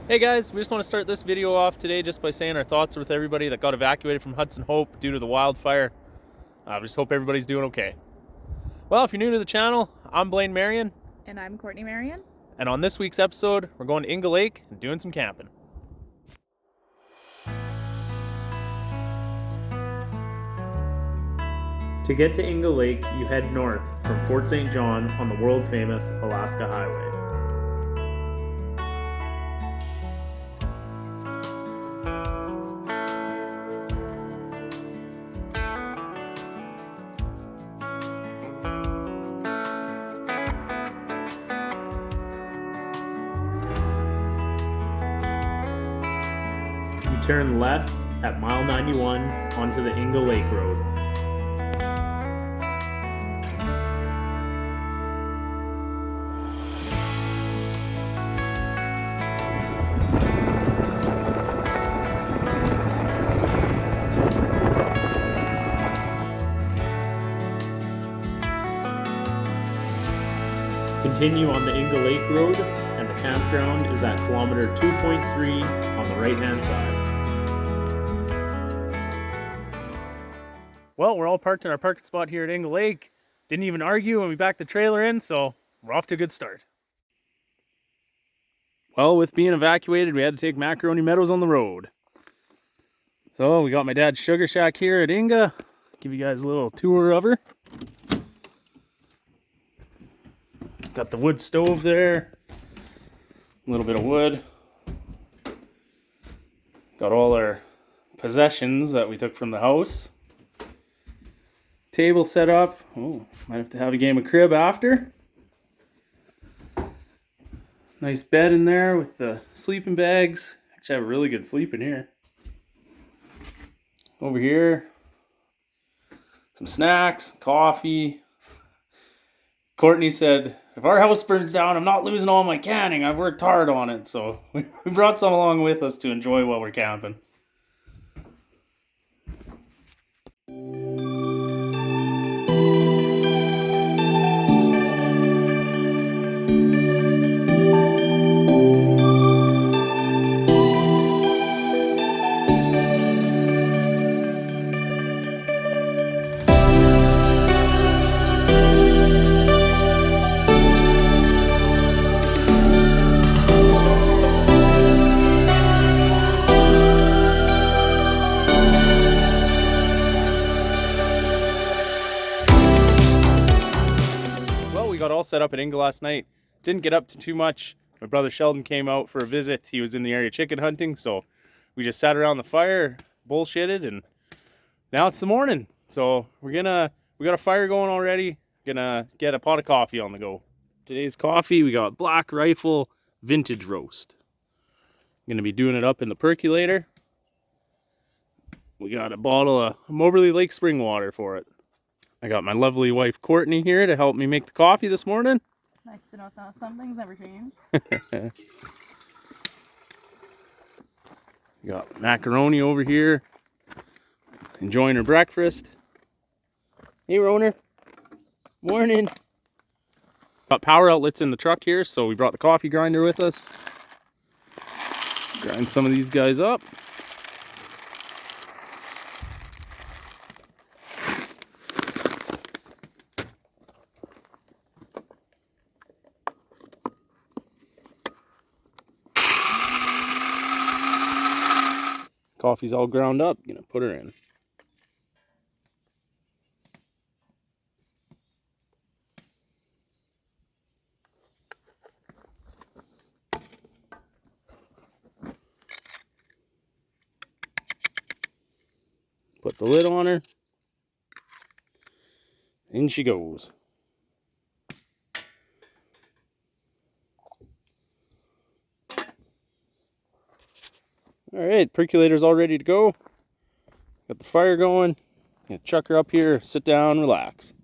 Hey guys, we just want to start this video off today just by saying our thoughts are with everybody that got evacuated from Hudson Hope due to the wildfire. I just hope everybody's doing okay. Well, if you're new to the channel, I'm Blaine Marion. And I'm Courtney Marion. And on this week's episode, we're going to Inga Lake and doing some camping. To get to Inga Lake, you head north from Fort St. John on the world-famous Alaska Highway. You turn left at mile 91 onto the Inga Lake Road. Continue on the Inga Lake Road, and the campground is at kilometer 2.3 on the right-hand side. Well, we're all parked in our parking spot here at Inga Lake. Didn't even argue when we backed the trailer in, so we're off to a good start. Well, with being evacuated, we had to take Macaroni Meadows on the road. So we got my dad's sugar shack here at Inga. Give you guys a little tour of her. Got the wood stove there, a little bit of wood. Got all our possessions that we took from the house. Table set up. Oh, might have to have a game of crib after. Nice bed in there with the sleeping bags. Actually, I have a really good sleep in here. Over here, some snacks, coffee. Courtney said, if our house burns down, I'm not losing all my canning. I've worked hard on it. So we brought some along with us to enjoy while we're camping. Got all set up at Inga last night. Didn't get up to too much. My brother Sheldon came out for a visit. He was in the area chicken hunting, so we just sat around the fire, bullshitted, and now it's the morning. So we got a fire going already. Gonna get a pot of coffee on the go. Today's coffee, we got Black Rifle Vintage Roast. Gonna be doing it up in the percolator. We got a bottle of Moberly Lake spring water for it. I got my lovely wife Courtney here to help me make the coffee this morning. Nice to know that some things never change. Got macaroni over here, enjoying her breakfast. Hey Roner, morning. Got power outlets in the truck here, so we brought the coffee grinder with us. Grind some of these guys up. Coffee's all ground up, gonna put her in. Put the lid on her. In she goes. All right, percolator's all ready to go. Got the fire going. Gonna chuck her up here, sit down, relax.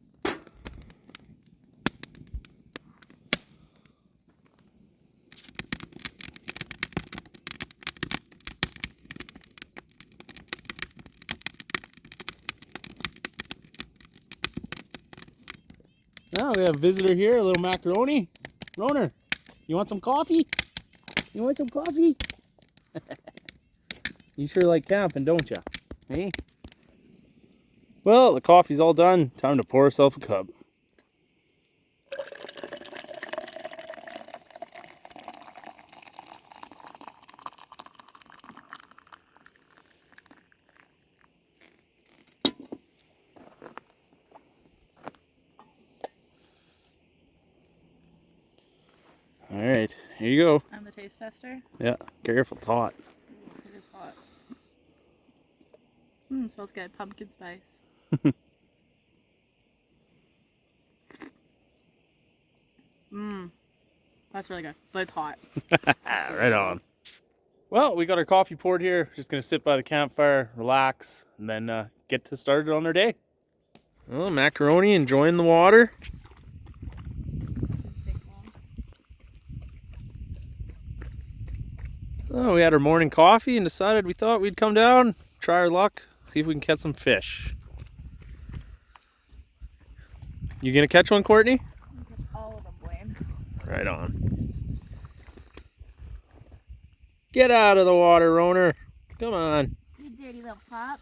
Now we have a visitor here, a little macaroni. Roner, you want some coffee? You want some coffee? You sure like camping, don't you? Hey? Well, the coffee's all done. Time to pour herself a cup. All right, here you go. I'm the taste tester. Yeah, careful, it's hot. It is hot. Smells good. Pumpkin spice. That's really good, but it's hot. Right on. Well, we got our coffee poured here. Just gonna sit by the campfire, relax, and then get started on our day. Well, Macaroni enjoying the water. Didn't take long. Oh, we had our morning coffee and decided we thought we'd come down, try our luck, see if we can catch some fish. You gonna catch one, Courtney? I'm gonna catch all of them, Blaine. Right on. Get out of the water, Roner. Come on. You dirty little pup.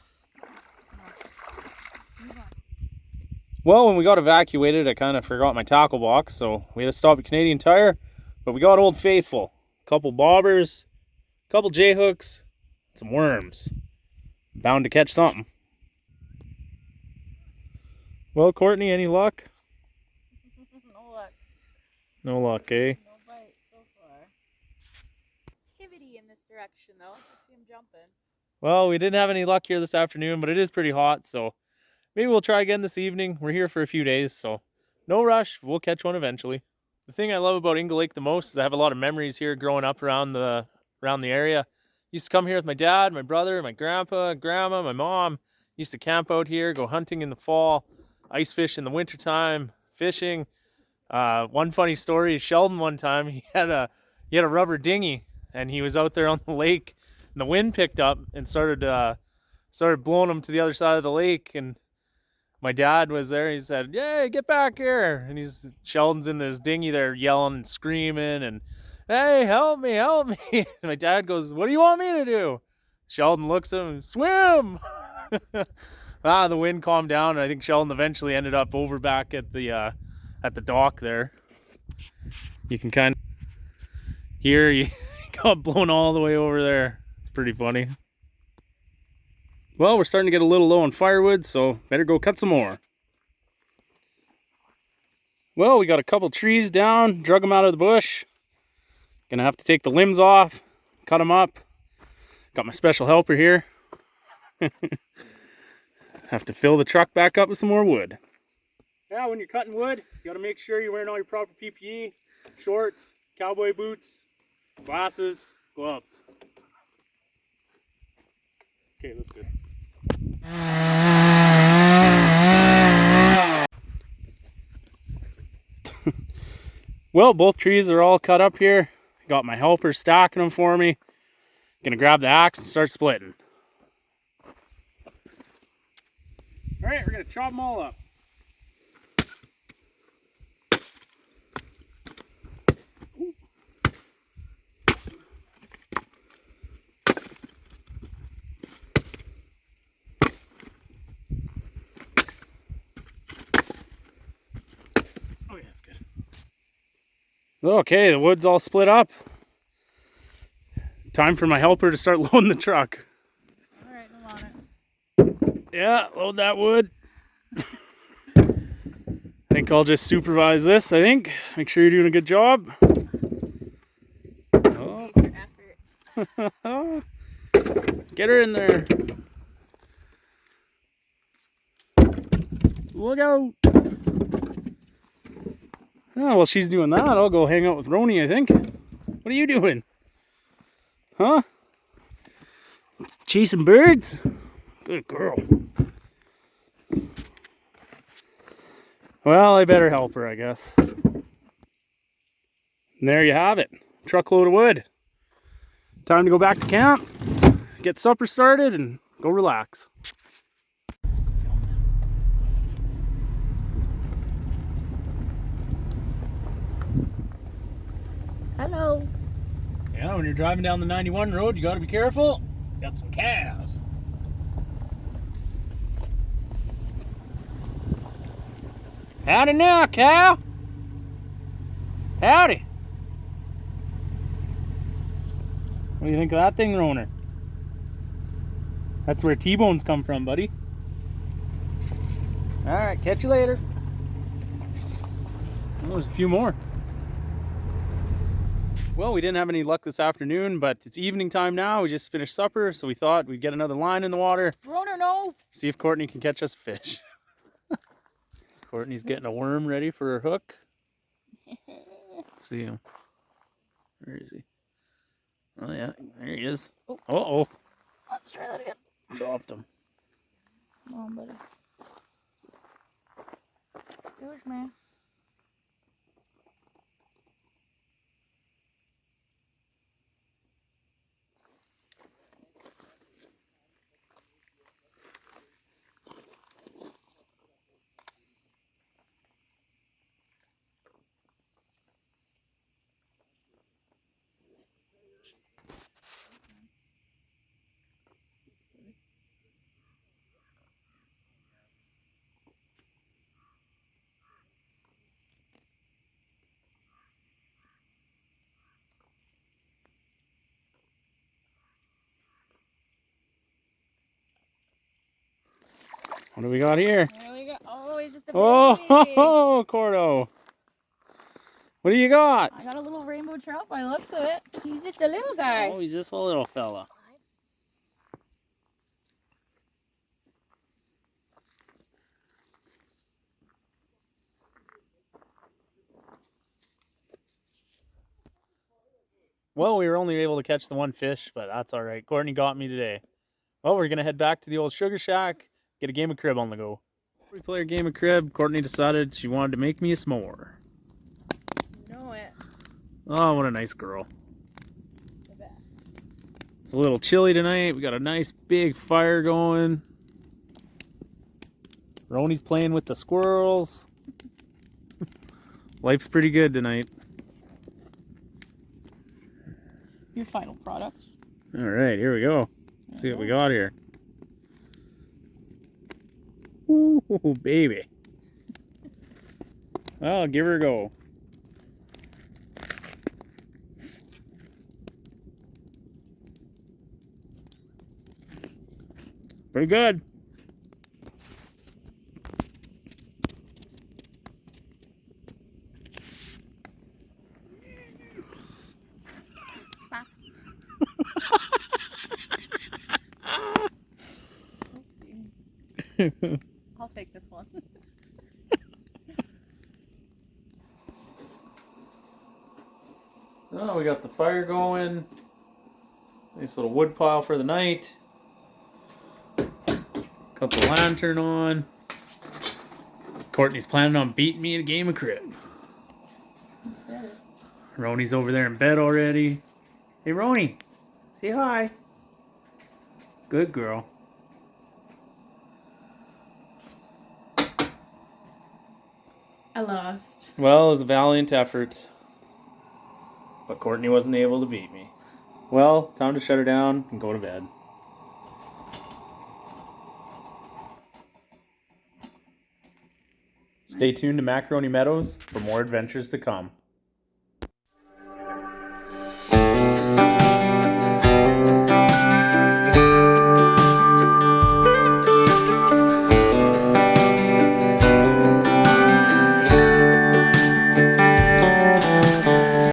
Well, when we got evacuated, I kind of forgot my tackle box, so we had to stop at Canadian Tire, but we got Old Faithful. A couple bobbers, a couple J-hooks, some worms. Bound to catch something. Well, Courtney, any luck? No luck. No luck, eh? No bite so far. Activity in this direction, though. I see him jumping. Well, we didn't have any luck here this afternoon, but it is pretty hot, so maybe we'll try again this evening. We're here for a few days, so no rush. We'll catch one eventually. The thing I love about Inga Lake the most is I have a lot of memories here growing up around the area. Used to come here with my dad, my brother, my grandpa, grandma, my mom. Used to camp out here, go hunting in the fall, ice fish in the wintertime, fishing. One funny story is Sheldon one time, he had a rubber dinghy and he was out there on the lake and the wind picked up and started blowing him to the other side of the lake, and my dad was there. He said, "Hey, get back here." And Sheldon's in this dinghy there yelling and screaming and, "Hey, help me, help me." And my dad goes, "What do you want me to do?" Sheldon looks at him, "Swim." The wind calmed down, and I think Sheldon eventually ended up over back at the dock there. You can kind of hear he got blown all the way over there. It's pretty funny. Well, we're starting to get a little low on firewood, so better go cut some more. Well, we got a couple trees down, drug them out of the bush. Gonna have to take the limbs off, cut them up. Got my special helper here. Have to fill the truck back up with some more wood. Yeah, when you're cutting wood, you gotta make sure you're wearing all your proper PPE, shorts, cowboy boots, glasses, gloves. Okay, that's good. Well, both trees are all cut up here. Got my helper stacking them for me. Gonna grab the axe and start splitting. All right, we're gonna chop them all up. Okay, the wood's all split up. Time for my helper to start loading the truck. Alright, I'm on it. Yeah, load that wood. I think I'll just supervise this, I think. Make sure you're doing a good job. Oh. Effort. Get her in there. Look out. Oh, while she's doing that, I'll go hang out with Roni, I think. What are you doing? Huh? Chasing birds? Good girl. Well, I better help her, I guess. And there you have it. Truckload of wood. Time to go back to camp, get supper started, and go relax. Hello. Yeah, when you're driving down the 91 road, you gotta be careful. Got some calves. Howdy now, cow. Howdy. What do you think of that thing, Roner? That's where T-bones come from, buddy. All right, catch you later. Oh, there's a few more. Well, we didn't have any luck this afternoon, but it's evening time now. We just finished supper, so we thought we'd get another line in the water. Roner, no. See if Courtney can catch us a fish. Courtney's getting a worm ready for her hook. Let's see him. Where is he? Oh yeah, there he is. Oh, uh-oh. Let's try that again. Dropped him. Come on, buddy. Yours, man. What do we got here? There we go. Oh, he's just a Oh, baby. ho, Cordo. What do you got? I got a little rainbow trout by the looks of it. He's just a little guy. Oh, he's just a little fella. Well, we were only able to catch the one fish, but that's all right. Courtney got me today. Well, we're going to head back to the old sugar shack, get a game of crib on the go. Before we play a game of crib, Courtney decided she wanted to make me a s'more. You know it. Oh, what a nice girl. It's a little chilly tonight. We got a nice big fire going. Roni's playing with the squirrels. Life's pretty good tonight. Your final product. All right, here we go. Let's see what we got here. Ooh, baby. Well, give her a go. Pretty good. Stop. I'll take this one. Oh, we got the fire going. Nice little wood pile for the night. Got the lantern on. Courtney's planning on beating me in a game of crib. You said it. Roni's over there in bed already. Hey, Roni. Say hi. Good girl. I lost. Well, it was a valiant effort. But Courtney wasn't able to beat me. Well, time to shut her down and go to bed. Stay tuned to Macaroni Meadows for more adventures to come.